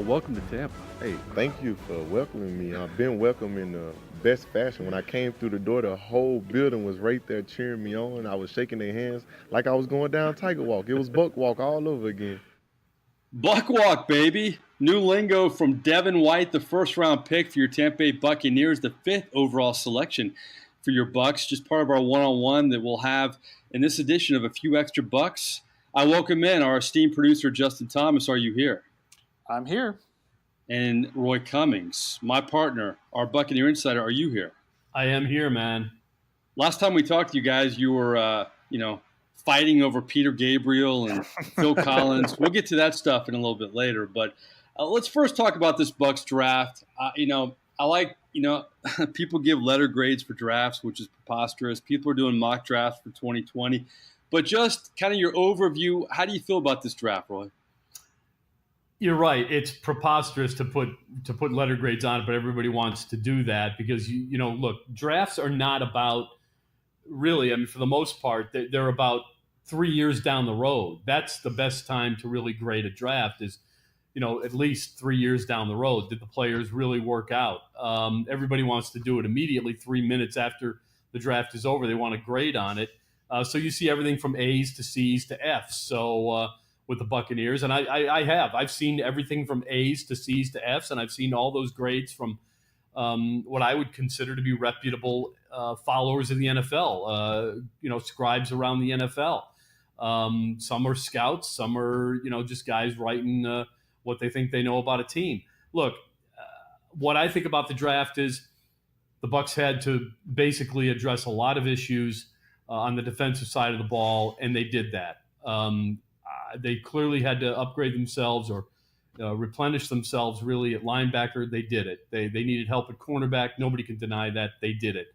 welcome to Tampa. Hey, thank you for welcoming me. I've been welcomed in the best fashion. When I came through the door, the whole building was right there cheering me on. I was shaking their hands like I was going down Tiger Walk. It was Buck Walk all over again. Buck Walk, baby. New lingo from Devin White, the first-round pick for your Tampa Bay Buccaneers, the 5th overall selection for your Bucs. Just part of our one-on-one that we'll have in this edition of A Few Extra Bucks. I welcome in our esteemed producer, Justin Thomas. Are you here? I'm here. And Roy Cummings, my partner, our Buccaneer insider. Are you here? I am here, man. Last time we talked to you guys, you were, fighting over Peter Gabriel and Phil Collins. We'll get to that stuff in a little bit later. But let's first talk about this BUCS draft. I like, people give letter grades for drafts, which is preposterous. People are doing mock drafts for 2020. But just kind of your overview, how do you feel about this draft, Roy? You're right. It's preposterous to put letter grades on it, but everybody wants to do that because, look, drafts are not about really, for the most part, they're about 3 years down the road. That's the best time to really grade a draft is, at least 3 years down the road. Did the players really work out? Everybody wants to do it immediately 3 minutes after the draft is over. They want to grade on it. So you see everything from A's to C's to F's. So with the Buccaneers, and I've seen everything from A's to C's to F's, and I've seen all those grades from what I would consider to be reputable followers of the NFL, scribes around the NFL. Some are scouts, some are, just guys writing what they think they know about a team. Look, what I think about the draft is the Bucs had to basically address a lot of issues on the defensive side of the ball, and they did that. They clearly had to upgrade themselves or replenish themselves really at linebacker. They did it. They needed help at cornerback. Nobody can deny that. They did it.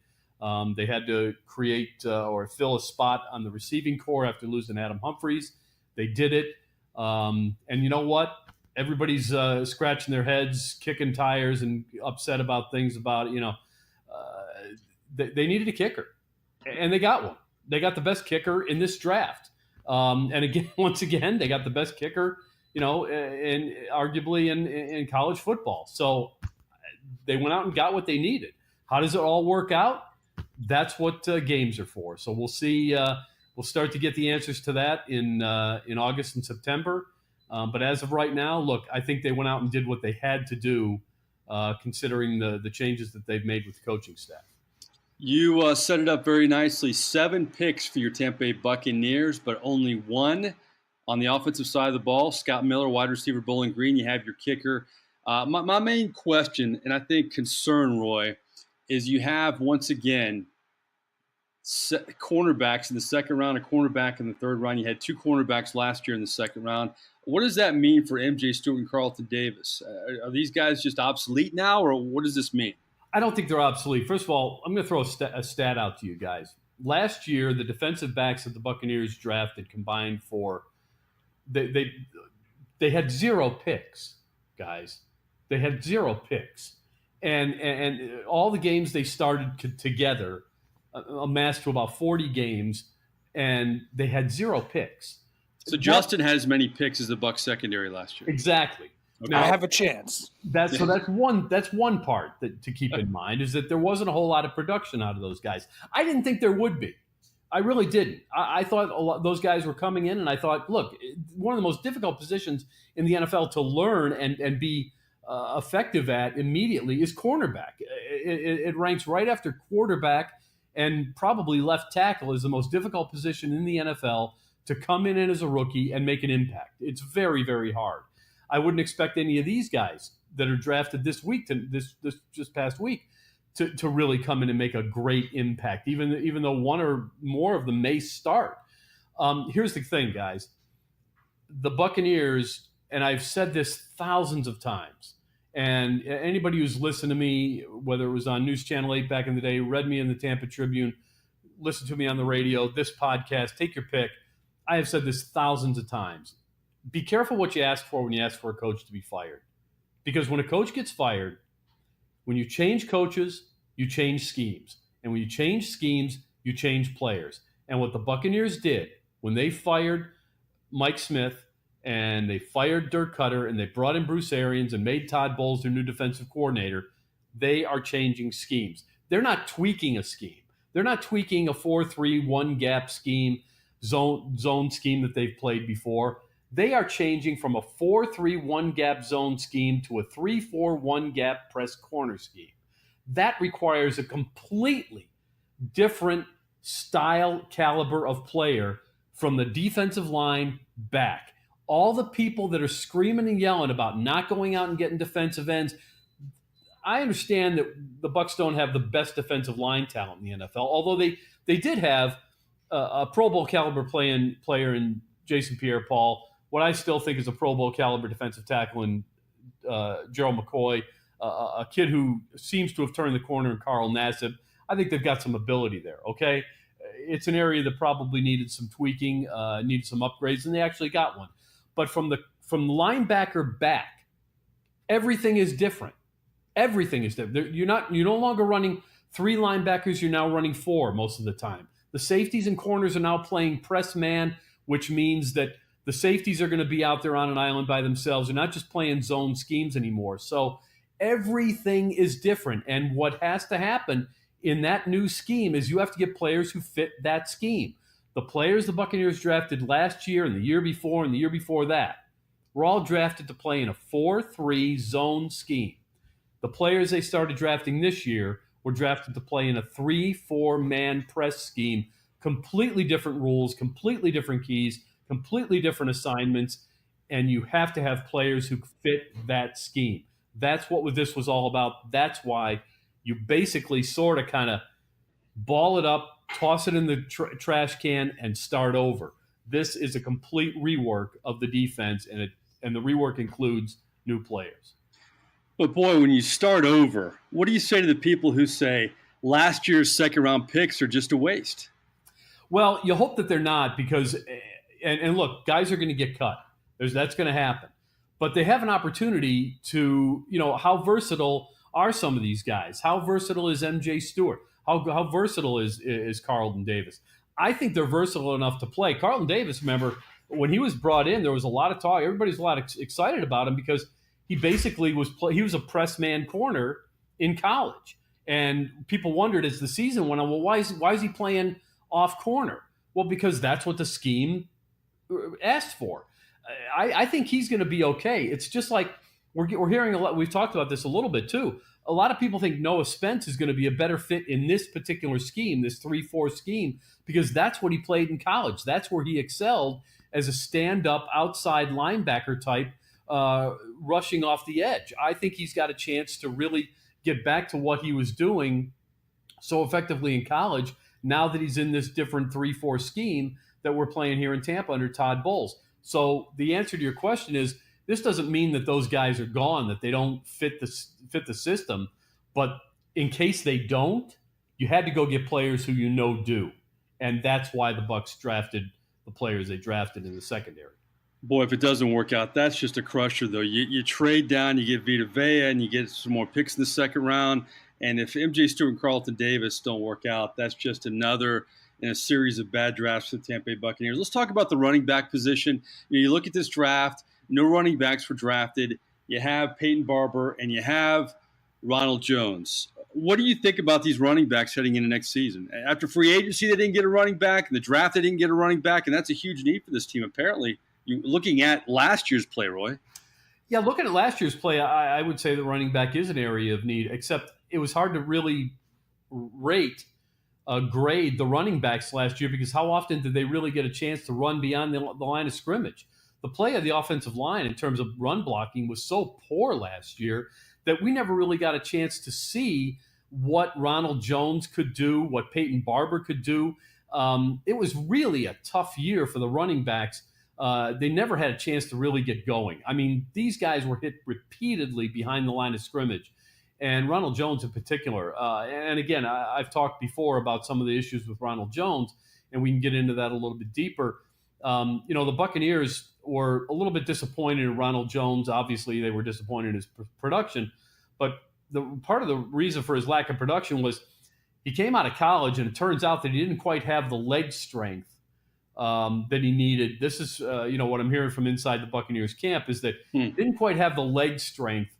They had to create or fill a spot on the receiving core after losing Adam Humphries. They did it. And you know what? Everybody's scratching their heads, kicking tires, and upset about things about, they needed a kicker. And they got one. They got the best kicker in this draft. And again, once again, they got the best kicker, arguably in college football. So they went out and got what they needed. How does it all work out? That's what games are for. So we'll see. We'll start to get the answers to that in August and September. But as of right now, look, I think they went out and did what they had to do, considering the changes that they've made with the coaching staff. You set it up very nicely. 7 picks for your Tampa Bay Buccaneers, but only 1 on the offensive side of the ball. Scott Miller, wide receiver, Bowling Green. You have your kicker. My main question, and I think concern, Roy, is you have, once again, cornerbacks in the second round, a cornerback in the third round. You had 2 cornerbacks last year in the second round. What does that mean for MJ Stewart and Carlton Davis? Are these guys just obsolete now, or what does this mean? I don't think they're obsolete. First of all, I'm going to throw a stat out to you guys. Last year, the defensive backs that the Buccaneers drafted combined for they had 0 picks, guys. They had 0 picks, and all the games they started together amassed to about 40 games, and they had 0 picks. So Justin had as many picks as the Bucs secondary last year. Exactly. Okay. Now, I have a chance. That's one part to keep in mind is that there wasn't a whole lot of production out of those guys. I didn't think there would be. I really didn't. I thought those guys were coming in, and I thought, look, one of the most difficult positions in the NFL to learn and be effective at immediately is cornerback. It ranks right after quarterback, and probably left tackle is the most difficult position in the NFL to come in as a rookie and make an impact. It's very, very hard. I wouldn't expect any of these guys that are drafted this week, this past week, to really come in and make a great impact, even though one or more of them may start. Here's the thing, guys. The Buccaneers, and I've said this thousands of times, and anybody who's listened to me, whether it was on News Channel 8 back in the day, read me in the Tampa Tribune, listened to me on the radio, this podcast, take your pick. I have said this thousands of times. Be careful what you ask for when you ask for a coach to be fired. Because when a coach gets fired, when you change coaches, you change schemes. And when you change schemes, you change players. And what the Buccaneers did when they fired Mike Smith and they fired Dirk Cutter, and they brought in Bruce Arians and made Todd Bowles their new defensive coordinator, they are changing schemes. They're not tweaking a scheme. They're not tweaking a 4-3-1 gap scheme, zone scheme that they've played before. They are changing from a 4-3-1 gap zone scheme to a 3-4-1 gap press corner scheme. That requires a completely different style caliber of player from the defensive line back. All the people that are screaming and yelling about not going out and getting defensive ends, I understand that the Bucs don't have the best defensive line talent in the NFL, although they did have a Pro Bowl caliber player in Jason Pierre-Paul, what I still think is a Pro Bowl caliber defensive tackle in Gerald McCoy, a kid who seems to have turned the corner in Carl Nassib. I think they've got some ability there, okay? It's an area that probably needed some tweaking, needed some upgrades, and they actually got one. But from the linebacker back, everything is different. Everything is different. You're no longer running 3 linebackers. You're now running 4 most of the time. The safeties and corners are now playing press man, which means that the safeties are going to be out there on an island by themselves. They're not just playing zone schemes anymore. So everything is different. And what has to happen in that new scheme is you have to get players who fit that scheme. The players the Buccaneers drafted last year and the year before and the year before that were all drafted to play in a 4-3 zone scheme. The players they started drafting this year were drafted to play in a 3-4 man press scheme, completely different rules, completely different keys, completely different assignments, and you have to have players who fit that scheme. That's what this was all about. That's why you basically sort of kind of ball it up, toss it in the trash can, and start over. This is a complete rework of the defense, and the rework includes new players. But boy, when you start over, what do you say to the people who say last year's second-round picks are just a waste? Well, you hope that they're not because, and look, guys are going to get cut. That's going to happen. But they have an opportunity to, how versatile are some of these guys? How versatile is MJ Stewart? How versatile is Carlton Davis? I think they're versatile enough to play. Carlton Davis, remember, when he was brought in, there was a lot of talk. Everybody's a lot excited about him because he basically he was a press man corner in college. And people wondered as the season went on, well, why is he playing off corner? Well, because that's what the scheme asked for. I think he's going to be okay. It's just like we're hearing a lot. We've talked about this a little bit too. A lot of people think Noah Spence is going to be a better fit in this particular scheme, this 3-4 scheme, because that's what he played in college. That's where he excelled as a stand-up outside linebacker type, rushing off the edge. I think he's got a chance to really get back to what he was doing so effectively in college now that he's in this different 3-4 scheme that we're playing here in Tampa under Todd Bowles. So the answer to your question is this doesn't mean that those guys are gone, that they don't fit the system. But in case they don't, you had to go get players who do. And that's why the Bucs drafted the players they drafted in the secondary. Boy, if it doesn't work out, that's just a crusher, though. You trade down, you get Vita Vea, and you get some more picks in the second round. And if MJ Stewart and Carlton Davis don't work out, that's just another in a series of bad drafts for the Tampa Bay Buccaneers. Let's talk about the running back position. You look at this draft, no running backs were drafted. You have Peyton Barber, and you have Ronald Jones. What do you think about these running backs heading into next season? After free agency, they didn't get a running back, and the draft, they didn't get a running back, and that's a huge need for this team, apparently. Looking at last year's play, Roy. Yeah, looking at last year's play, I would say the running back is an area of need, except it was hard to really grade the running backs last year because how often did they really get a chance to run beyond the line of scrimmage? The play of the offensive line in terms of run blocking was so poor last year that we never really got a chance to see what Ronald Jones could do, what Peyton Barber could do. It was really a tough year for the running backs. They never had a chance to really get going. I mean, these guys were hit repeatedly behind the line of scrimmage, and Ronald Jones in particular. And again, I've talked before about some of the issues with Ronald Jones, and we can get into that a little bit deeper. The Buccaneers were a little bit disappointed in Ronald Jones. Obviously, they were disappointed in his production, but part of the reason for his lack of production was he came out of college, and it turns out that he didn't quite have the leg strength that he needed. This is, what I'm hearing from inside the Buccaneers camp is that he didn't quite have the leg strength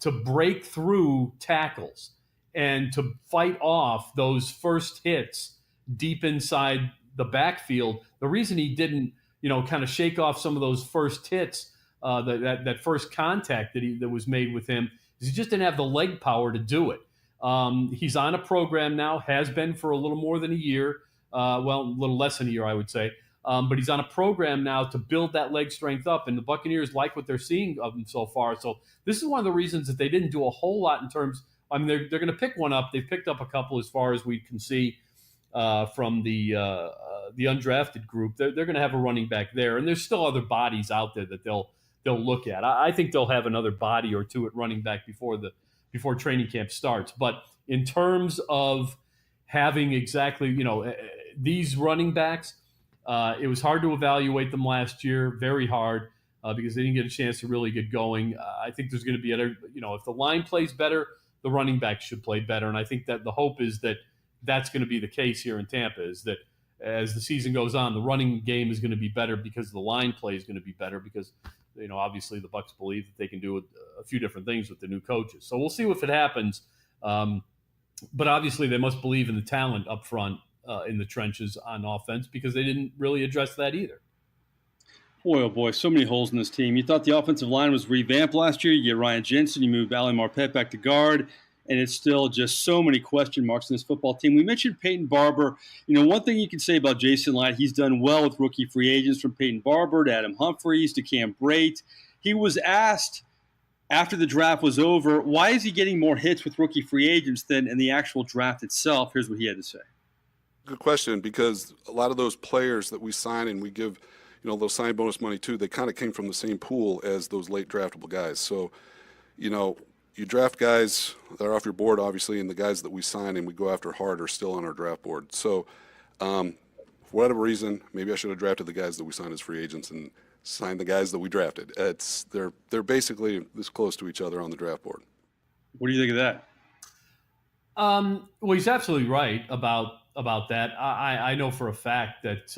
to break through tackles and to fight off those first hits deep inside the backfield. The reason he didn't, kind of shake off some of those first hits, that first contact that was made with him, is he just didn't have the leg power to do it. He's on a program now, has been for a little more than a year. A little less than a year, I would say. But he's on a program now to build that leg strength up, and the Buccaneers like what they're seeing of him so far. So this is one of the reasons that they didn't do a whole lot in terms. I mean, they're going to pick one up. They've picked up a couple as far as we can see from the undrafted group. They're going to have a running back there, and there's still other bodies out there that they'll look at. I think they'll have another body or two at running back before training camp starts. But in terms of having exactly, these running backs, it was hard to evaluate them last year, very hard, because they didn't get a chance to really get going. I think there's going to be if the line plays better, the running back should play better. And I think that the hope is that that's going to be the case here in Tampa, is that as the season goes on, the running game is going to be better because the line play is going to be better because, obviously the Bucs believe that they can do a few different things with the new coaches. So we'll see if it happens. But obviously they must believe in the talent up front in the trenches on offense, because they didn't really address that either. Boy, oh boy, so many holes in this team. You thought the offensive line was revamped last year. You get Ryan Jensen, you move Ali Marpet back to guard, and it's still just so many question marks in this football team. We mentioned Peyton Barber. One thing you can say about Jason Light, he's done well with rookie free agents, from Peyton Barber to Adam Humphries to Cam Brate. He was asked after the draft was over, why is he getting more hits with rookie free agents than in the actual draft itself? Here's what he had to say. Good question, because a lot of those players that we sign and we give, those sign bonus money to, they kind of came from the same pool as those late draftable guys. So, you draft guys that are off your board, obviously, and the guys that we sign and we go after hard are still on our draft board. So, for whatever reason, maybe I should have drafted the guys that we signed as free agents and signed the guys that we drafted. They're basically this close to each other on the draft board. What do you think of that? Well, he's absolutely right about that. I know for a fact that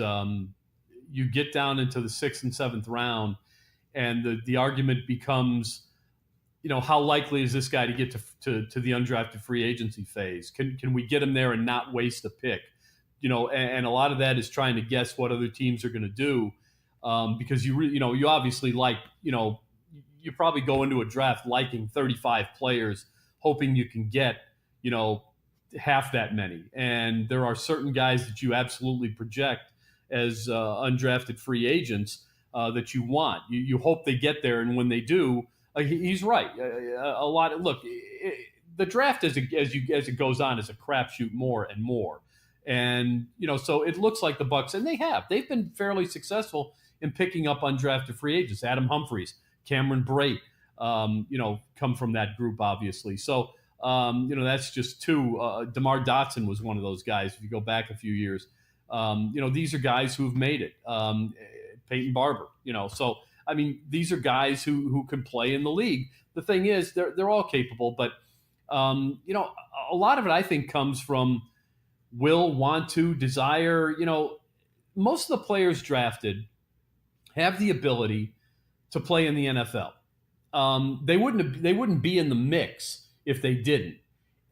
you get down into the 6th and 7th round, and the argument becomes, how likely is this guy to get to the undrafted free agency phase? Can we get him there and not waste a pick? And a lot of that is trying to guess what other teams are going to do, because you obviously you probably go into a draft liking 35 players, hoping you can get half that many. And there are certain guys that you absolutely project as undrafted free agents that you want. You hope they get there, and when they do, he's right. A lot. Look, the draft as it goes on is a crapshoot more and more. And so it looks like the Bucs, and they've been fairly successful in picking up undrafted free agents. Adam Humphries, Cameron Brate, come from that group, obviously. So. That's just two. DeMar Dotson was one of those guys. If you go back a few years, these are guys who've made it. Peyton Barber, So I mean, these are guys who can play in the league. The thing is, they're all capable, but a lot of it I think comes from will, want to, desire. Most of the players drafted have the ability to play in the NFL. They wouldn't be in the mix if they didn't.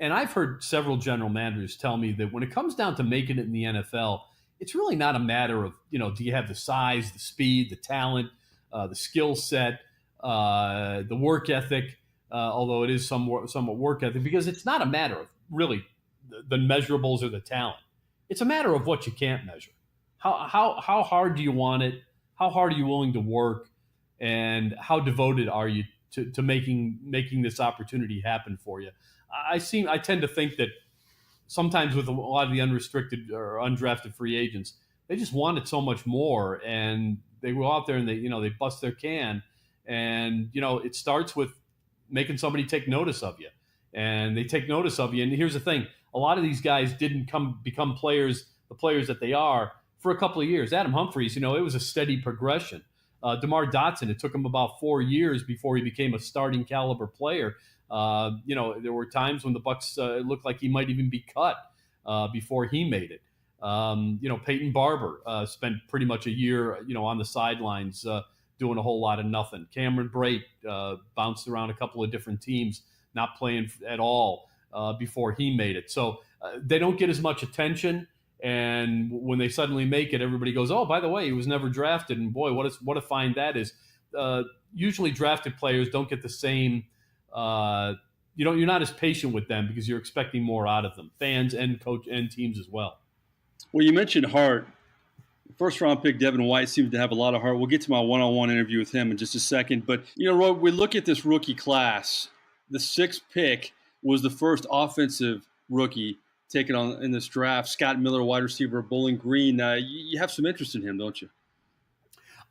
And I've heard several general managers tell me that when it comes down to making it in the NFL, it's really not a matter of, do you have the size, the speed, the talent, the skill set, the work ethic, although it is somewhat work ethic, because it's not a matter of really the measurables or the talent. It's a matter of what you can't measure. How hard do you want it? How hard are you willing to work? And how devoted are you to making this opportunity happen for you? I tend to think that sometimes with a lot of the unrestricted or undrafted free agents, they just want it so much more, and they go out there and they bust their can, and it starts with making somebody take notice of you, and they take notice of you. And here's the thing: a lot of these guys didn't become players, the players that they are, for a couple of years. Adam Humphries, it was a steady progression. DeMar Dotson, it took him about 4 years before he became a starting caliber player. There were times when the Bucs it looked like he might even be cut before he made it. Peyton Barber spent pretty much a year, on the sidelines doing a whole lot of nothing. Cameron Brate bounced around a couple of different teams, not playing at all before he made it. So they don't get as much attention. And when they suddenly make it, everybody goes, "Oh, by the way, he was never drafted." And boy, what a find that is. Usually drafted players don't get the same. You're not as patient with them because you're expecting more out of them, fans and coach and teams as well. Well, you mentioned heart. First round pick Devin White seems to have a lot of heart. We'll get to my one-on-one interview with him in just a second. But, Roy, we look at this rookie class. The 6th pick was the first offensive rookie taken on in this draft. Scott Miller, wide receiver, Bowling Green. You have some interest in him, don't you?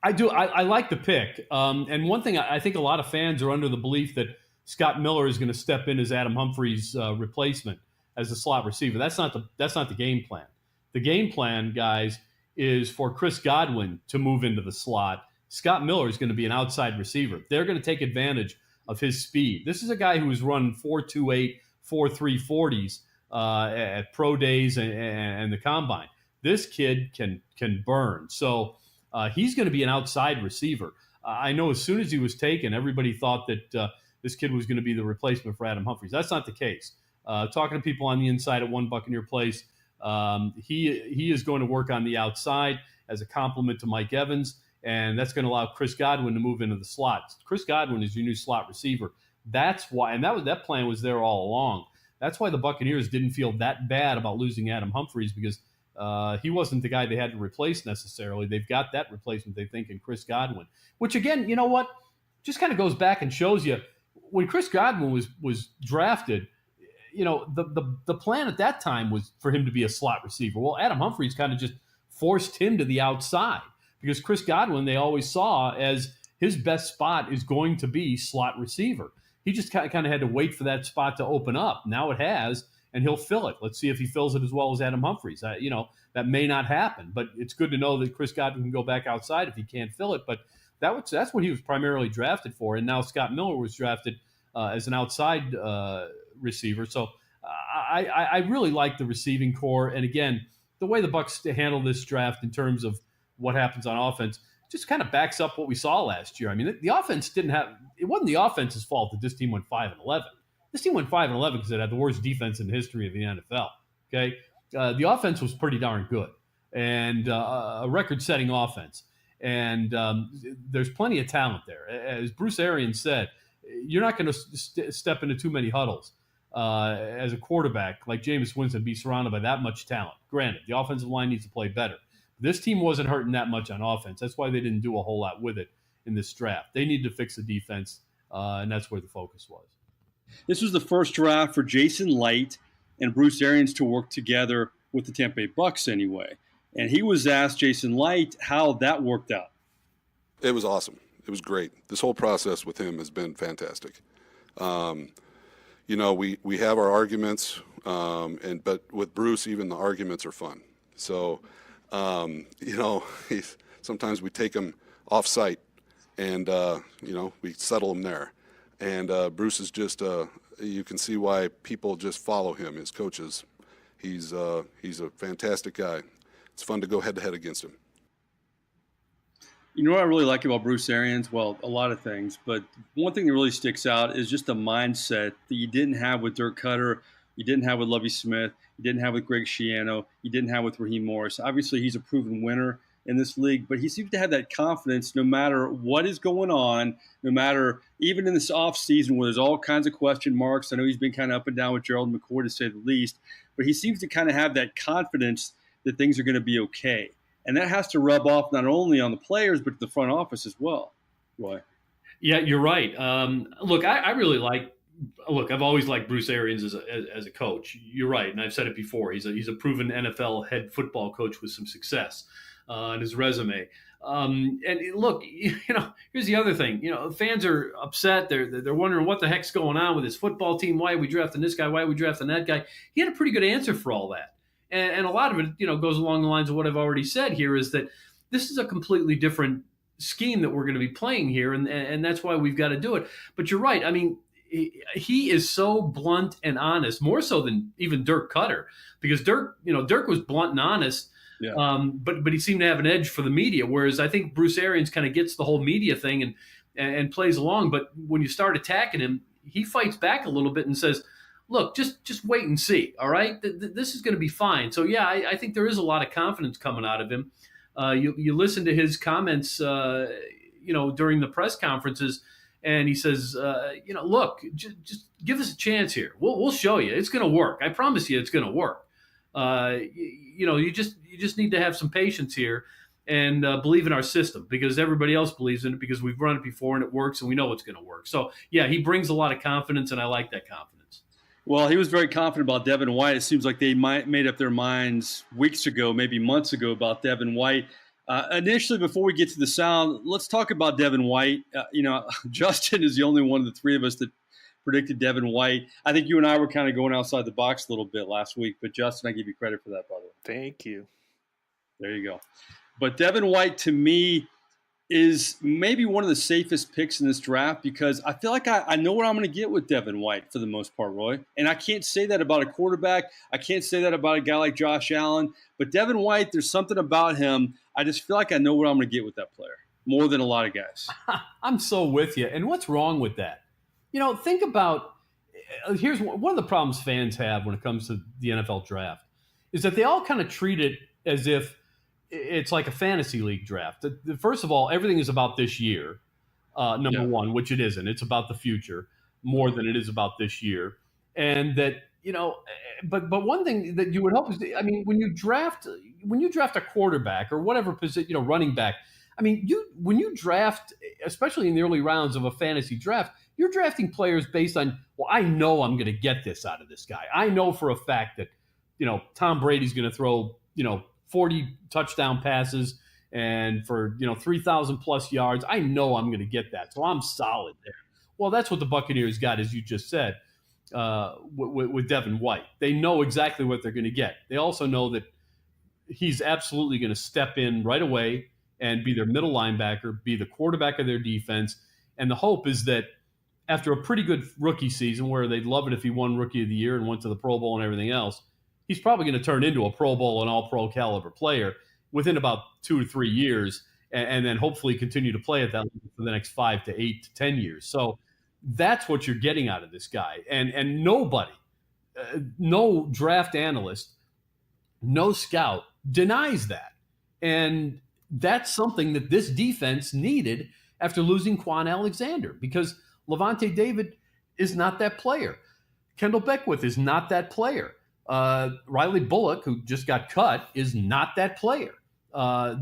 I do. I like the pick. And one thing, I think a lot of fans are under the belief that Scott Miller is going to step in as Adam Humphries' replacement as a slot receiver. That's not the game plan. The game plan, guys, is for Chris Godwin to move into the slot. Scott Miller is going to be an outside receiver. They're going to take advantage of his speed. This is a guy who has run 4.28, 4.3 40s at pro days and the combine. This kid can burn. So he's going to be an outside receiver. I know as soon as he was taken, everybody thought that this kid was going to be the replacement for Adam Humphries. That's not the case. Talking to people on the inside at One Buccaneer Place, he is going to work on the outside as a complement to Mike Evans, and that's going to allow Chris Godwin to move into the slot. Chris Godwin is your new slot receiver. That's why, and that plan was there all along. That's why the Buccaneers didn't feel that bad about losing Adam Humphries, because he wasn't the guy they had to replace necessarily. They've got that replacement, they think, in Chris Godwin, which, again, you know what? Just kind of goes back and shows you when Chris Godwin was drafted, the plan at that time was for him to be a slot receiver. Well, Adam Humphries kind of just forced him to the outside because Chris Godwin, they always saw as his best spot is going to be slot receiver. He just kind of had to wait for that spot to open up. Now it has, and he'll fill it. Let's see if he fills it as well as Adam Humphries. That may not happen, but it's good to know that Chris Godwin can go back outside if he can't fill it. But that's what he was primarily drafted for. And now Scott Miller was drafted as an outside receiver. So I really like the receiving core. And again, the way the Bucs handle this draft in terms of what happens on offense just kind of backs up what we saw last year. I mean, the offense it wasn't the offense's fault that this team went 5-11. This team went 5-11 because it had the worst defense in the history of the NFL. Okay. The offense was pretty darn good and a record-setting offense. And there's plenty of talent there. As Bruce Arians said, you're not going to step into too many huddles as a quarterback like Jameis Winston, be surrounded by that much talent. Granted, the offensive line needs to play better. This team wasn't hurting that much on offense. That's why they didn't do a whole lot with it in this draft. They needed to fix the defense, and that's where the focus was. This was the first draft for Jason Light and Bruce Arians to work together with the Tampa Bay Bucs anyway. And he was asked, Jason Light, how that worked out. It was awesome. It was great. This whole process with him has been fantastic. We have our arguments, but with Bruce, even the arguments are fun. So, sometimes we take him off site and, we settle him there. And Bruce is just, you can see why people just follow him, his coaches. He's a fantastic guy. It's fun to go head-to-head against him. You know what I really like about Bruce Arians? Well, a lot of things, but one thing that really sticks out is just the mindset that you didn't have with Dirk Cutter, you didn't have with Lovie Smith, you didn't have with Greg Schiano, you didn't have with Raheem Morris. Obviously, he's a proven winner in this league, but he seems to have that confidence no matter what is going on, no matter even in this offseason where there's all kinds of question marks. I know he's been kind of up and down with Gerald McCoy, to say the least, but he seems to kind of have that confidence that things are going to be okay. And that has to rub off not only on the players, but the front office as well. Roy. Yeah, you're right. Look, I really I've always liked Bruce Arians as a coach. You're right, and I've said it before. He's a proven NFL head football coach with some success on his resume. And look, here's the other thing. Fans are upset. They're wondering what the heck's going on with his football team. Why are we drafting this guy? Why are we drafting that guy? He had a pretty good answer for all that. And a lot of it, goes along the lines of what I've already said here, is that this is a completely different scheme that we're going to be playing here, and that's why we've got to do it. But you're right. I mean, he is so blunt and honest, more so than even Dirk Cutter, because Dirk was blunt and honest Yeah. But he seemed to have an edge for the media, whereas I think Bruce Arians kind of gets the whole media thing and plays along. But when you start attacking him, he fights back a little bit and says, look, just wait and see. All right, this is going to be fine. So yeah, I think there is a lot of confidence coming out of him. You listen to his comments, during the press conferences, and he says, look, just give us a chance here. We'll show you. It's going to work. I promise you, it's going to work. You just need to have some patience here and believe in our system, because everybody else believes in it, because we've run it before and it works and we know it's going to work. So yeah, he brings a lot of confidence, and I like that confidence. Well, he was very confident about Devin White. It seems like they made up their minds weeks ago, maybe months ago, about Devin White. Initially, before we get to the sound, let's talk about Devin White. Justin is the only one of the three of us that predicted Devin White. I think you and I were kind of going outside the box a little bit last week, but Justin, I give you credit for that, by the way. Thank you. There you go. But Devin White, to me, is maybe one of the safest picks in this draft, because I feel like I know what I'm going to get with Devin White for the most part, Roy. And I can't say that about a quarterback. I can't say that about a guy like Josh Allen. But Devin White, there's something about him. I just feel like I know what I'm going to get with that player more than a lot of guys. I'm so with you. And what's wrong with that? Think about, here's one of the problems fans have when it comes to the NFL draft, is that they all kind of treat it as if it's like a fantasy league draft. First of all, everything is about this year, number one, which it isn't. It's about the future more than it is about this year. And that, but one thing that you would hope is, when you draft a quarterback or whatever position, running back, when you draft, especially in the early rounds of a fantasy draft, you're drafting players based on, well, I know I'm going to get this out of this guy. I know for a fact that, Tom Brady's going to throw, 40 touchdown passes and for 3,000 plus yards. I know I'm going to get that, so I'm solid there. Well, that's what the Buccaneers got, as you just said, with Devin White. They know exactly what they're going to get. They also know that he's absolutely going to step in right away and be their middle linebacker, be the quarterback of their defense. And the hope is that after a pretty good rookie season, where they'd love it if he won Rookie of the Year and went to the Pro Bowl and everything else, he's probably going to turn into a Pro Bowl and All-Pro caliber player within about 2 to 3 years, and then hopefully continue to play at that level for the next 5 to 8 to 10 years. So that's what you're getting out of this guy. And nobody, no draft analyst, no scout denies that. And that's something that this defense needed after losing Quan Alexander, because Levante David is not that player. Kendall Beckwith is not that player. Riley Bullock, who just got cut, is not that player.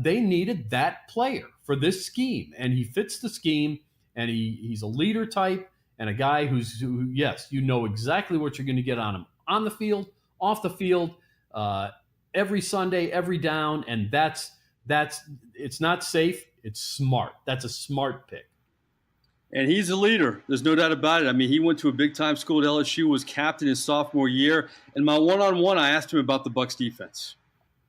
They needed that player for this scheme, and he fits the scheme, and he's a leader type and a guy who yes, you know exactly what you're going to get on him on the field, off the field, every Sunday, every down, and that's it's not safe, it's smart. That's a smart pick. And he's a leader. There's no doubt about it. He went to a big-time school at LSU, was captain his sophomore year. And my one-on-one, I asked him about the BUCS defense.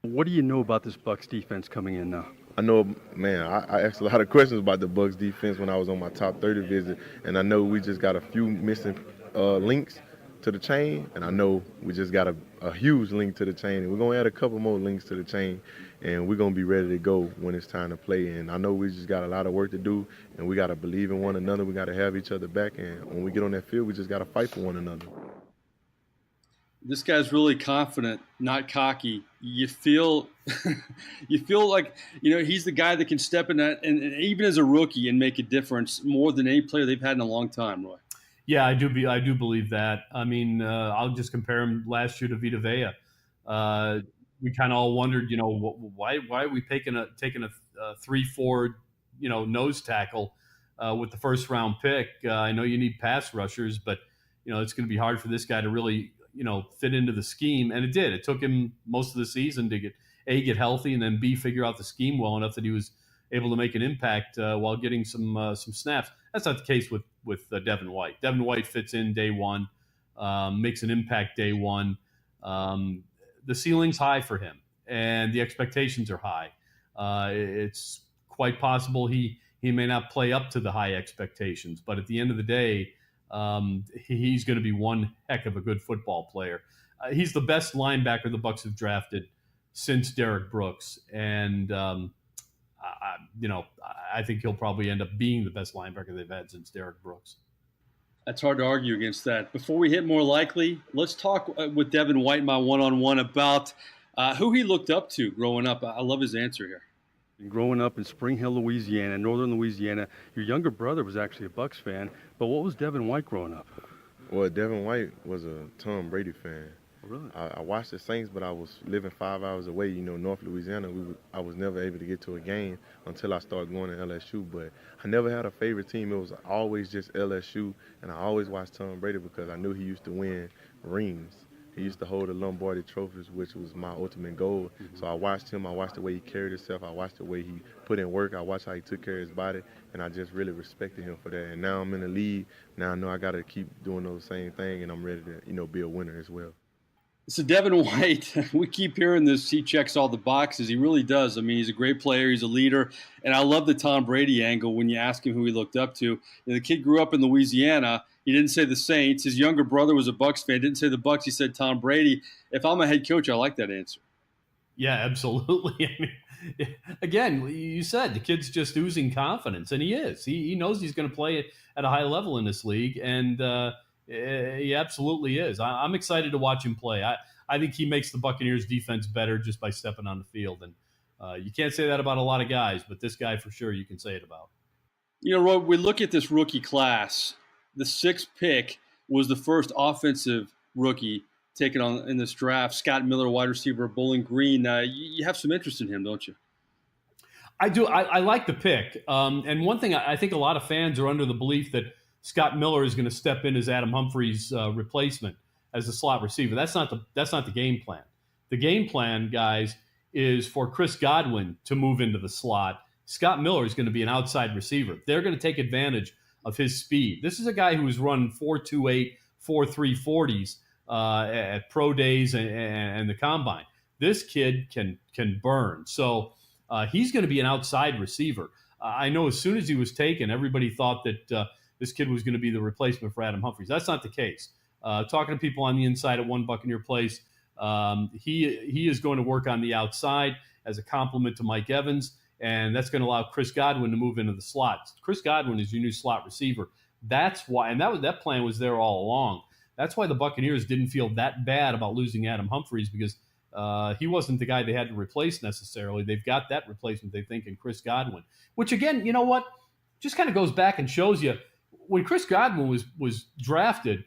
What do you know about this BUCS defense coming in now? I know, man, I asked a lot of questions about the BUCS defense when I was on my top 30 visit, and I know we just got a few missing links to the chain, and I know we just got a huge link to the chain, and we're going to add a couple more links to the chain, and we're going to be ready to go when it's time to play. And I know we just got a lot of work to do, and we got to believe in one another. We got to have each other back, and when we get on that field, we just got to fight for one another. This guy's really confident, not cocky. You feel like, he's the guy that can step in that, and even as a rookie, and make a difference more than any player they've had in a long time, Roy. Yeah, I do believe that. I'll just compare him last year to Vita Vea. We kind of all wondered, why are we taking a 3-4, nose tackle with the first round pick? I know you need pass rushers, but it's going to be hard for this guy to really fit into the scheme, and it did. It took him most of the season to get healthy, and then B, figure out the scheme well enough that he was able to make an impact while getting some snaps. That's not the case with Devin White. Devin White fits in day one, makes an impact day one. The ceiling's high for him, and the expectations are high. It's quite possible he may not play up to the high expectations, but at the end of the day, he's going to be one heck of a good football player. He's the best linebacker the BUCS have drafted since Derek Brooks. And, I think he'll probably end up being the best linebacker they've had since Derek Brooks. That's hard to argue against that. Before we hit more likely, let's talk with Devin White, my one-on-one, about who he looked up to growing up. I love his answer here. Growing up in Spring Hill, Louisiana, northern Louisiana, your younger brother was actually a Bucs fan, but what was Devin White growing up? Well, Devin White was a Tom Brady fan. Oh, really? I watched the Saints, but I was living 5 hours away, North Louisiana. I was never able to get to a game until I started going to LSU, but I never had a favorite team. It was always just LSU, and I always watched Tom Brady because I knew he used to win rings. He used to hold the Lombardi trophies, which was my ultimate goal. Mm-hmm. So I watched him. I watched the way he carried himself. I watched the way he put in work. I watched how he took care of his body, and I just really respected him for that. And now I'm in the league. Now I know I got to keep doing those same thing, and I'm ready to, be a winner as well. So Devin White, we keep hearing this. He checks all the boxes. He really does. I mean, he's a great player. He's a leader. And I love the Tom Brady angle when you ask him who he looked up to. The kid grew up in Louisiana. He didn't say the Saints. His younger brother was a Bucs fan. Didn't say the Bucs. He said Tom Brady. If I'm a head coach, I like that answer. Yeah, absolutely. I mean, again, you said the kid's just oozing confidence, and he is. He knows he's going to play at a high level in this league, and he absolutely is. I'm excited to watch him play. I think he makes the Buccaneers defense better just by stepping on the field. And you can't say that about a lot of guys, but this guy for sure you can say it about. Roy, we look at this rookie class. The 6th pick was the first offensive rookie taken on in this draft. Scott Miller, wide receiver of Bowling Green. You have some interest in him, don't you? I do. I like the pick. And one thing, I think a lot of fans are under the belief that Scott Miller is going to step in as Adam Humphries' replacement as the slot receiver. That's not the game plan. The game plan, guys, is for Chris Godwin to move into the slot. Scott Miller is going to be an outside receiver. They're going to take advantage of his speed. This is a guy who was running 4.28, 4.3 40s at pro days and the combine. This kid can burn. So he's going to be an outside receiver. I know as soon as he was taken, everybody thought that this kid was going to be the replacement for Adam Humphries. That's not the case. Talking to people on the inside at One Buccaneer Place, he is going to work on the outside as a complement to Mike Evans, and that's going to allow Chris Godwin to move into the slot. Chris Godwin is your new slot receiver. That's why, and that plan was there all along. That's why the Buccaneers didn't feel that bad about losing Adam Humphries, because he wasn't the guy they had to replace necessarily. They've got that replacement, they think, in Chris Godwin, which, again, you know what? Just kind of goes back and shows you when Chris Godwin was drafted,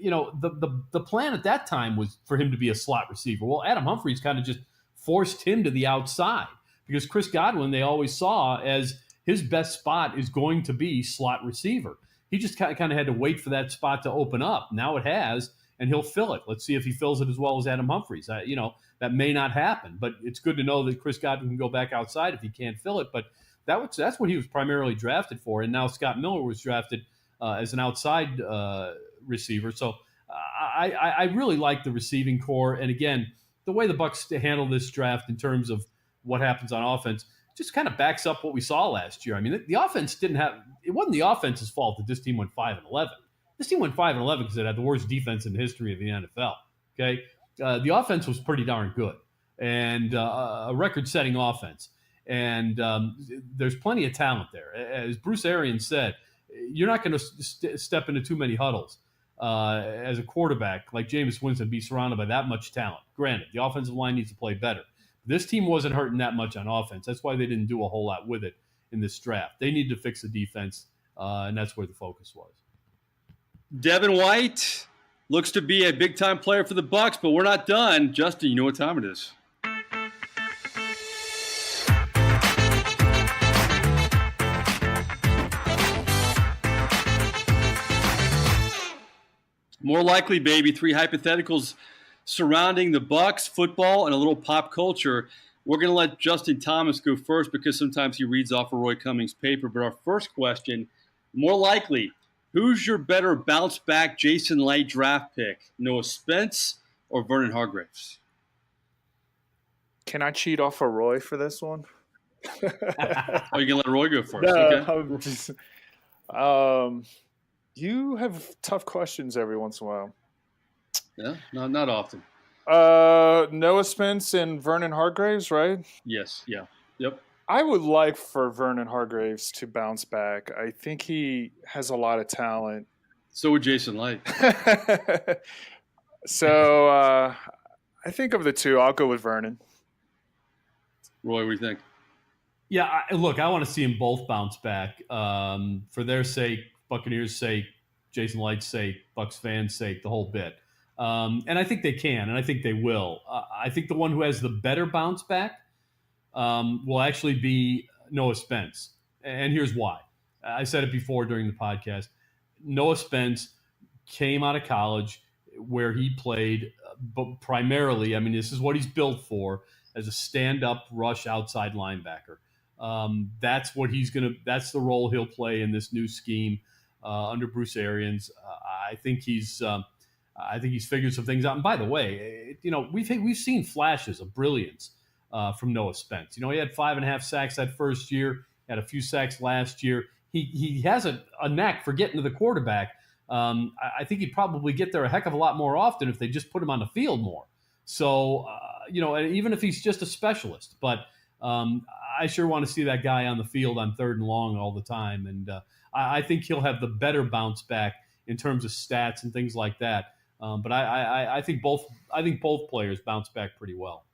the plan at that time was for him to be a slot receiver. Well, Adam Humphries kind of just forced him to the outside, because Chris Godwin they always saw as his best spot is going to be slot receiver. He just kind of had to wait for that spot to open up. Now it has, and he'll fill it. Let's see if he fills it as well as Adam Humphries. That may not happen, but it's good to know that Chris Godwin can go back outside if he can't fill it. But that's what he was primarily drafted for. And now Scott Miller was drafted as an outside receiver. So I really like the receiving core. And again, the way the Bucs handle this draft in terms of what happens on offense just kind of backs up what we saw last year. I mean, the offense it wasn't the offense's fault that this team went 5-11. This team went 5-11 because it had the worst defense in the history of the NFL. Okay, the offense was pretty darn good, and a record-setting offense. And there's plenty of talent there. As Bruce Arians said, you're not going to step into too many huddles as a quarterback like Jameis Winston, be surrounded by that much talent. Granted, the offensive line needs to play better. This team wasn't hurting that much on offense. That's why they didn't do a whole lot with it in this draft. They needed to fix the defense, and that's where the focus was. Devin White looks to be a big-time player for the Bucs, but we're not done. Justin, you know what time it is. More likely, baby. 3 hypotheticals surrounding the Bucs, football, and a little pop culture. We're going to let Justin Thomas go first because sometimes he reads off of Roy Cummings' paper. But our first question, more likely, who's your better bounce-back Jason Light draft pick? Noah Spence or Vernon Hargreaves? Can I cheat off of Roy for this one? Oh, you're going to let Roy go first? No, Okay. You have tough questions every once in a while. Yeah, not often. Noah Spence and Vernon Hargraves, right? Yes. Yeah. Yep. I would like for Vernon Hargraves to bounce back. I think he has a lot of talent. So would Jason Light. So I think of the two, I'll go with Vernon. Roy, what do you think? Yeah, look, I want to see them both bounce back for their sake, Buccaneers' sake, Jason Light's sake, Bucs fans' sake, the whole bit. And I think they can, and I think they will. I think the one who has the better bounce back will actually be Noah Spence. And here's why. I said it before during the podcast. Noah Spence came out of college where he played, but primarily, I mean, this is what he's built for, as a stand-up rush outside linebacker. That's what he's gonna. That's the role he'll play in this new scheme under Bruce Arians. I think he's figured some things out. And by the way, we've seen flashes of brilliance from Noah Spence. He had 5.5 sacks that first year. Had a few sacks last year. He has a knack for getting to the quarterback. I think he'd probably get there a heck of a lot more often if they just put him on the field more. So, even if he's just a specialist. But I sure want to see that guy on the field on 3rd and long all the time. And I think he'll have the better bounce back in terms of stats and things like that. But I think both players bounce back pretty well.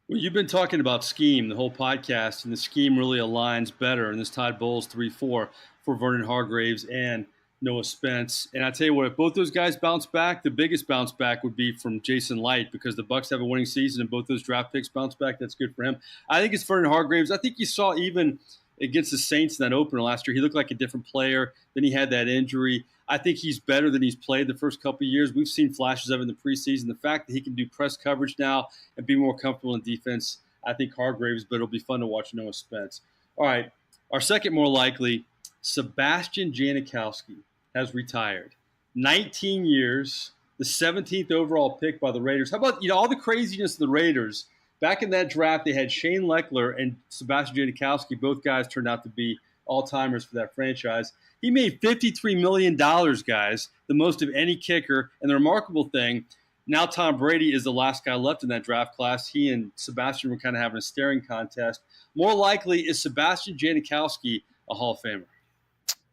Well, you've been talking about scheme the whole podcast, and the scheme really aligns better in this Todd Bowles 3-4 for Vernon Hargraves and Noah Spence. And I tell you what, if both those guys bounce back, the biggest bounce back would be from Jason Light, because the Bucs have a winning season and both those draft picks bounce back. That's good for him. I think it's Vernon Hargraves. I think you saw even against the Saints in that opener last year, he looked like a different player. Then he had that injury. I think he's better than he's played the first couple of years. We've seen flashes of it in the preseason. The fact that he can do press coverage now and be more comfortable in defense, I think Hargraves, but it'll be fun to watch Noah Spence. All right, our second more likely, Sebastian Janikowski has retired. 19 years, the 17th overall pick by the Raiders. How about, all the craziness of the Raiders? Back in that draft, they had Shane Leckler and Sebastian Janikowski. Both guys turned out to be all-timers for that franchise. He made $53 million, guys, the most of any kicker. And the remarkable thing, now Tom Brady is the last guy left in that draft class. He and Sebastian were kind of having a staring contest. More likely, is Sebastian Janikowski a Hall of Famer?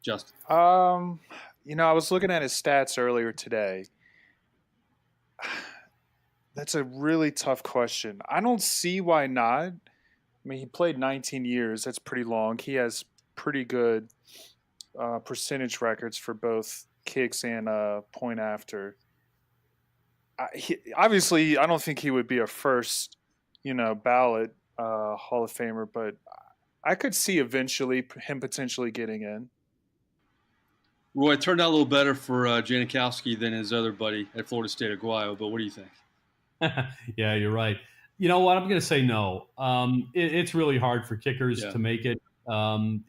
Justin. I was looking at his stats earlier today. That's a really tough question. I don't see why not. I mean, he played 19 years. That's pretty long. He has pretty good percentage records for both kicks and point after. Obviously, I don't think he would be a first, ballot Hall of Famer, but I could see eventually him potentially getting in. Roy, it turned out a little better for Janikowski than his other buddy at Florida State Aguayo, but what do you think? Yeah, you're right. You know what? I'm going to say no. It's really hard for kickers to make it to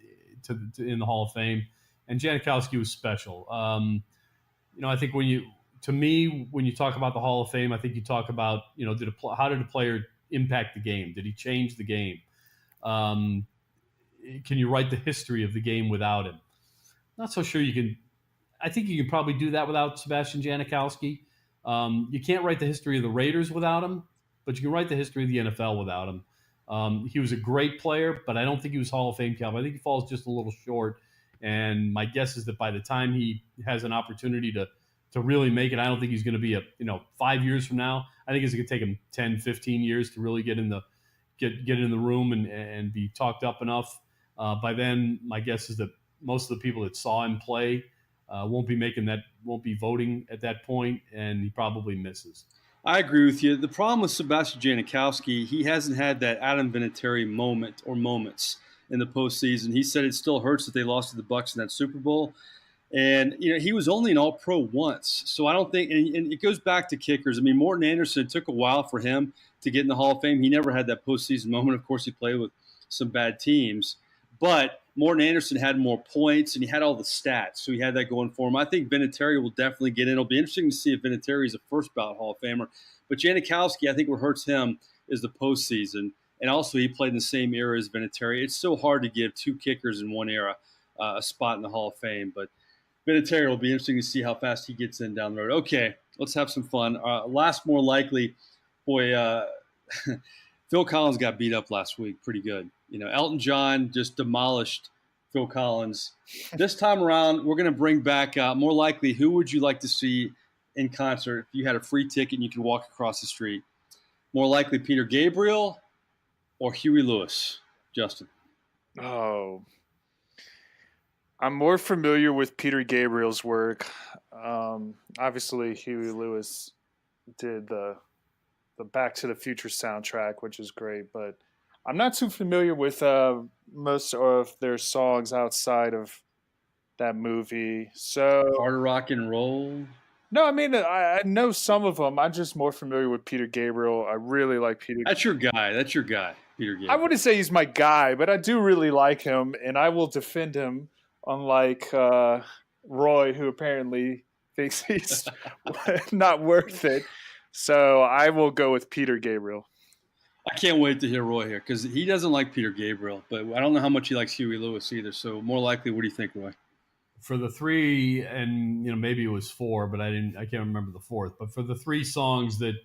in the Hall of Fame, and Janikowski was special. I think when you talk about the Hall of Fame, I think you talk about how did a player impact the game? Did he change the game? Can you write the history of the game without him? Not so sure you can. I think you can probably do that without Sebastian Janikowski. You can't write the history of the Raiders without him, but you can write the history of the NFL without him. He was a great player, but I don't think he was Hall of Fame caliber. I think he falls just a little short. And my guess is that by the time he has an opportunity to really make it, I don't think he's going to be 5 years from now. I think it's going to take him 10, 15 years to really get in the room and be talked up enough. By then, my guess is that most of the people that saw him play won't be voting at that point, and he probably misses. I agree with you. The problem with Sebastian Janikowski, he hasn't had that Adam Vinatieri moment or moments in the postseason. He said it still hurts that they lost to the Bucs in that Super Bowl. And, he was only an All-Pro once. So I don't think – and it goes back to kickers. I mean, Morton Anderson, it took a while for him to get in the Hall of Fame. He never had that postseason moment. Of course, he played with some bad teams. But Morton Anderson had more points, and he had all the stats, so he had that going for him. I think Vinatieri will definitely get in. It'll be interesting to see if Vinatieri is a first-ballot Hall of Famer. But Janikowski, I think what hurts him is the postseason, and also he played in the same era as Vinatieri. It's so hard to give two kickers in one era a spot in the Hall of Fame. But Vinatieri will be interesting to see how fast he gets in down the road. Okay, let's have some fun. Last, more likely, boy, Phil Collins got beat up last week pretty good. Elton John just demolished Phil Collins. This time around, we're going to bring back more likely. Who would you like to see in concert if you had a free ticket and you could walk across the street? More likely Peter Gabriel or Huey Lewis, Justin? Oh, I'm more familiar with Peter Gabriel's work. Obviously, Huey Lewis did the Back to the Future soundtrack, which is great, but I'm not too familiar with most of their songs outside of that movie. So Harder Rock and Roll? No, I mean, I know some of them. I'm just more familiar with Peter Gabriel. I really like Peter. That's your guy, Peter Gabriel. I wouldn't say he's my guy, but I do really like him, and I will defend him, unlike Roy, who apparently thinks he's not worth it. So I will go with Peter Gabriel. I can't wait to hear Roy here because he doesn't like Peter Gabriel, but I don't know how much he likes Huey Lewis either. So more likely, what do you think, Roy? For the three, and maybe it was four, but I can't remember the fourth. But for the three songs that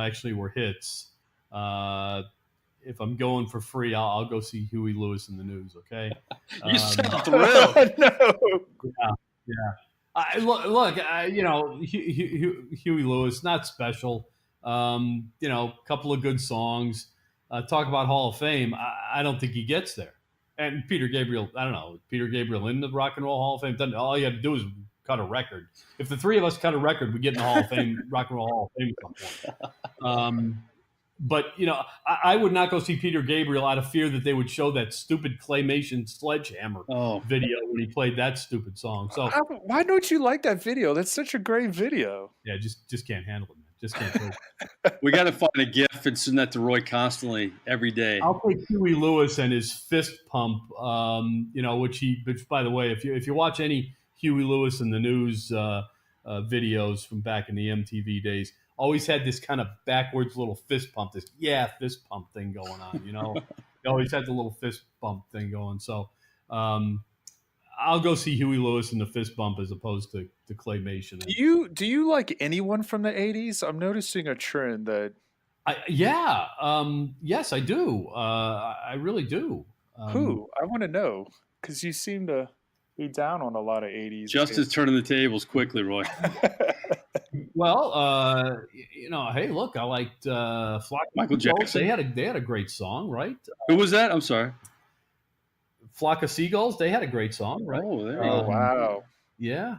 actually were hits, if I'm going for free, I'll go see Huey Lewis in the News. Okay, you sound thrilled. No. Yeah. Look, Huey Lewis, not special. Couple of good songs. Talk about Hall of Fame. I don't think he gets there. And Peter Gabriel, I don't know. Peter Gabriel in the Rock and Roll Hall of Fame. All you have to do is cut a record. If the three of us cut a record, we get in the Hall of Fame, Rock and Roll Hall of Fame at some point. But I would not go see Peter Gabriel out of fear that they would show that stupid claymation Sledgehammer video when he played that stupid song. So why don't you like that video? That's such a great video. Yeah, just can't handle it, man. Just can't do it. We got to find a GIF and send that to Roy constantly every day. I'll take Huey Lewis and his fist pump. Which by the way, if you watch any Huey Lewis in the News videos from back in the MTV days, always had this kind of backwards little fist pump, fist pump thing going on. He always had the little fist bump thing going. So I'll go see Huey Lewis in the fist bump as opposed to claymation. Do you like anyone from the 80s? I'm noticing a trend that. Yes, I do. I really do. Who? I want to know because you seem to be down on a lot of 80s. Justin's turning the tables quickly, Roy. Well, hey, look, I liked Michael Jackson. They had a great song, right? Who was that? I'm sorry. Flock of Seagulls. They had a great song, right? Oh, there you go. Wow. Yeah.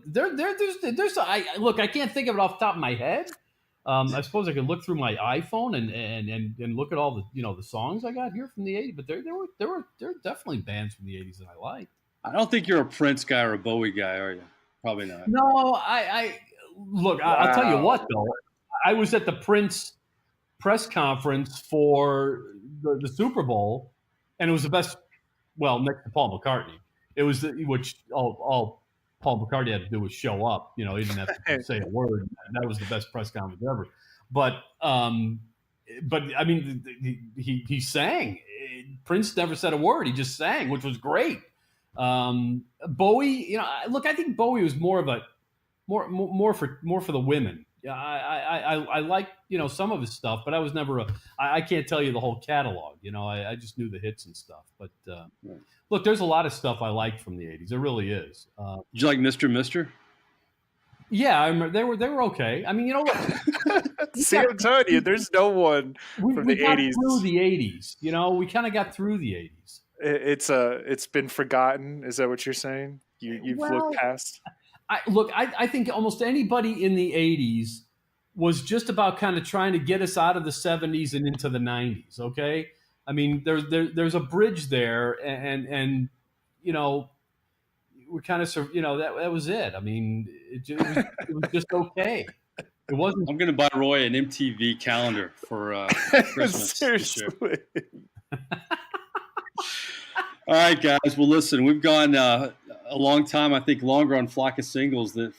There's. I can't think of it off the top of my head. I suppose I could look through my iPhone and look at all the the songs I got here from the 80s. But there were definitely bands from the 80s that I liked. I don't think you're a Prince guy or a Bowie guy, are you? Probably not. No, look. Wow. I'll tell you what, though. I was at the Prince press conference for the Super Bowl, and it was the best. Well, next to Paul McCartney, it was which all Paul McCartney had to do was show up. He didn't have to say a word. That was the best press conference ever. But I mean, he sang. Prince never said a word. He just sang, which was great. Bowie, look, I think Bowie was more for the women. Yeah, I like some of his stuff, but I was never I can't tell you the whole catalog. I just knew the hits and stuff. But look, there's a lot of stuff I liked from the 80s. There really is. Did you like Mr. Mister? Yeah, I remember they were okay. I mean, what? See, I'm telling you, there's no one from the 80s. Through the 80s, we kind of got through the 80s. It's been forgotten. Is that what you're saying? You've looked past. I think almost anybody in the 80s was just about kind of trying to get us out of the 70s and into the 90s. Okay, I mean there's a bridge there, and we're kind of that was it. I mean it was just okay. It wasn't. I'm going to buy Roy an MTV calendar for Christmas. Seriously. All right, guys. Well, listen, we've gone a long time, I think longer on Flock of Seagulls than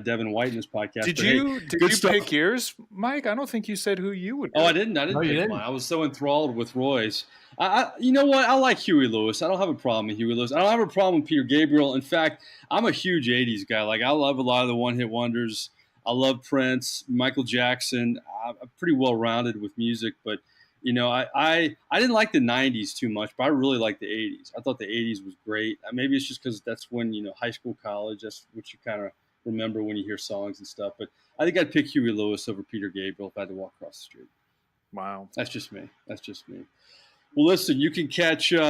Devin White in this podcast. Did But you good stuff. pick yours, Mike? I don't think you said who you would pick. Oh, I didn't No, you pick didn't. mine. I was so enthralled with Roy's. You know what? I like Huey Lewis. I don't have a problem with Huey Lewis. I don't have a problem with Peter Gabriel. In fact, I'm a huge 80s guy. Like, I love a lot of the one-hit wonders. I love Prince, Michael Jackson. I'm pretty well-rounded with music, but you know, I didn't like the 90s too much, but I really liked the 80s. I thought the 80s was great. Maybe it's just because that's when, you know, high school, college, that's what you kind of remember when you hear songs and stuff. But I think I'd pick Huey Lewis over Peter Gabriel if I had to walk across the street. Wow. That's just me. Well, listen, you can catch, you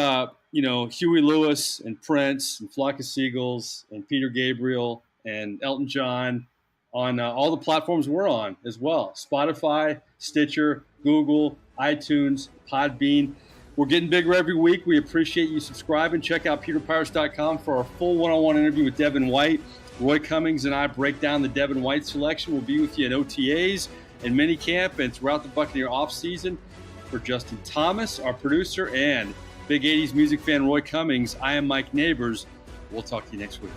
know, Huey Lewis and Prince and Flock of Seagulls and Peter Gabriel and Elton John on all the platforms we're on as well. Spotify, Stitcher, Google, iTunes, Podbean. We're getting bigger every week. We appreciate you subscribing. Check out pewterpirates.com for our full one-on-one interview with Devin White. Roy Cummings and I break down the Devin White selection. We'll be with you at OTAs and minicamp and throughout the Buccaneer offseason. For Justin Thomas, our producer, and big 80s music fan Roy Cummings, I am Mike Nabors. We'll talk to you next week.